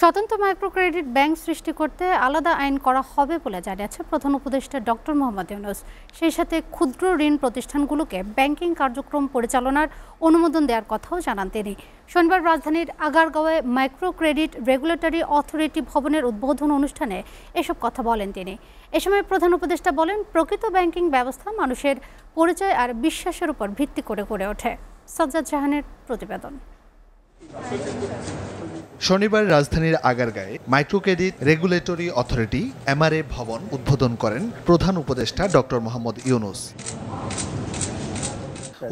স্বতন্ত্র micro credit bank সৃষ্টি করতে আলাদা আইন করা হবে বলে জানিয়েছে প্রধান উপদেষ্টা ডক্টর মোহাম্মদ ইউনূস। সেই সাথে ক্ষুদ্র ঋণ প্রতিষ্ঠানগুলোকে ব্যাংকিং কার্যক্রম পরিচালনার অনুমোদন দেওয়ার কথাও জানান তিনি। শনিবার রাজধানীর আগারগাঁওয়ে মাইক্রো ক্রেডিট রেগুলেটরি অথরিটি ভবনের উদ্বোধন অনুষ্ঠানে এসব কথা বলেন তিনি। এ সময় প্রধান উপদেষ্টা বলেন, প্রকৃত ব্যাংকিং ব্যবস্থা মানুষের পরিচয় আর বিশ্বাসের উপর ভিত্তি করে গড়ে ওঠে। সাজ্জাদ জাহানের প্রতিবেদন। শনিবার রাজধানীর আগারগাঁয়ে micro credit regulatory authority MRA ভবন উদ্বোধন করেন প্রধান উপদেষ্টা ডক্টর মোহাম্মদ ইউনূস।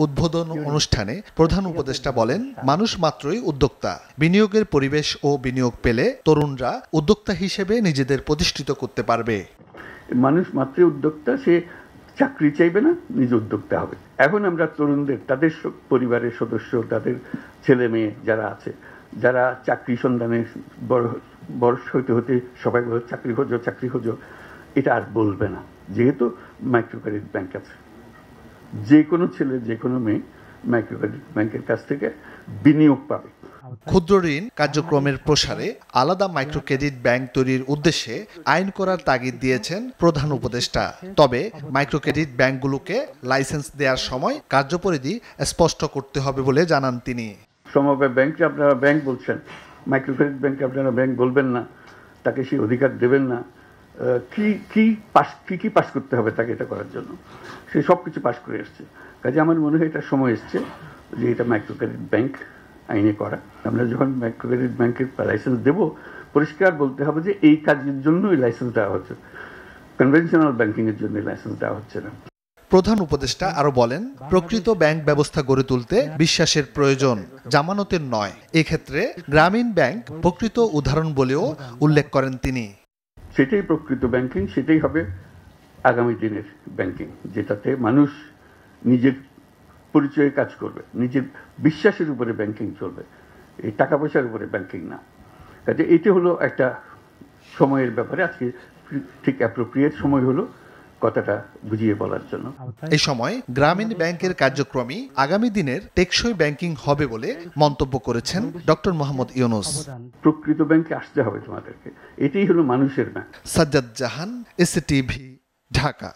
উদ্বোধন অনুষ্ঠানে প্রধান উপদেষ্টা বলেন, মানুষ মাত্রই উদ্যোক্তা। বিনিয়োগের পরিবেশ ও বিনিয়োগ পেলে তরুণরা উদ্যোক্তা হিসেবে নিজেদের প্রতিষ্ঠিত করতে পারবে। মানুষ মাত্রই উদ্যোক্তা, সে চাকরি চাইবে না, নিজে উদ্যোক্তা হবে। এখন আমরা তরুণদের, তাদের পরিবারের সদস্য, তাদের ছেলে মেয়ে যারা আছে, যারা চাকরি সন্ধানে বয়স হতে হতে সবাই বলে চাকরি খোঁজো, এটা আর বলবে না, যেহেতু মাইক্রো ক্রেডিট ব্যাংক আছে। যে কোনো ছেলে, যে কোনো মেয়ে মাইক্রো ক্রেডিট ব্যাংকের কাছ থেকে বিনিয়োগ পাবে। ক্ষুদ্র ঋণ কার্যক্রমের প্রসারে আলাদা মাইক্রো ক্রেডিট ব্যাংক তৈরির উদ্দেশ্যে আইন করার তাগিদ দিয়েছেন প্রধান উপদেষ্টা। তবে মাইক্রো ক্রেডিট ব্যাংকগুলোকে লাইসেন্স দেওয়ার সময় কার্যপরিধি স্পষ্ট করতে হবে বলে জানান তিনি। সমবায় ব্যাংকে আপনারা ব্যাংক বলছেন, মাইক্রো ক্রেডিট ব্যাংকে আপনারা ব্যাংক বলবেন না, তাকে সেই অধিকার দেবেন না। কি পাস করতে হবে তাকে এটা করার জন্য, সে সব কিছু পাস করে এসছে। কাজে আমার মনে হয় এটা সময় এসছে যে এটা মাইক্রো ক্রেডিট ব্যাংক আইনে করা। আমরা যখন মাইক্রো ক্রেডিট ব্যাংকের লাইসেন্স দেব, পরিষ্কার বলতে হবে যে এই কাজের জন্যই লাইসেন্স দেওয়া হচ্ছে, কনভেনশনাল ব্যাংকিং এর জন্য লাইসেন্স দেওয়া হচ্ছে না। প্রধান উপদেষ্টা আরো বলেন, প্রকৃত ব্যাংক ব্যবস্থা গড়ে তুলতে বিশ্বাসের প্রয়োজন, জামানতের নয়। এক্ষেত্রে গ্রামীণ ব্যাংক প্রকৃত উদাহরণ বলেও উল্লেখ করেন তিনি। সেটাই প্রকৃত ব্যাংকিং, সেটাই হবে আগামী দিনের ব্যাংকিং, যেটাতে মানুষ নিজের পরিচয়ে কাজ করবে, নিজের বিশ্বাসের উপরে ব্যাংকিং চলবে, এই টাকা পয়সার উপরে ব্যাংকিং না। কাজে এটি হলো একটা সময়ের ব্যাপারে, আজকে ঠিক অ্যাপ্রোপ্রিয়েট সময় হলো কথাটা বুঝিয়ে বলার জন্য। এই সময় গ্রামীণ ব্যাংকের কার্যক্রমই আগামী দিনের টেকসই ব্যাংকিং হবে বলে মন্তব্য করেছেন ডক্টর মোহাম্মদ ইউনূস। প্রকৃত ব্যাংকে আসতে হবে তোমাদেরকে, এটাই হলো মানুষের ব্যাংক। সাজ্জাদ জাহান, এসটিভি, ঢাকা।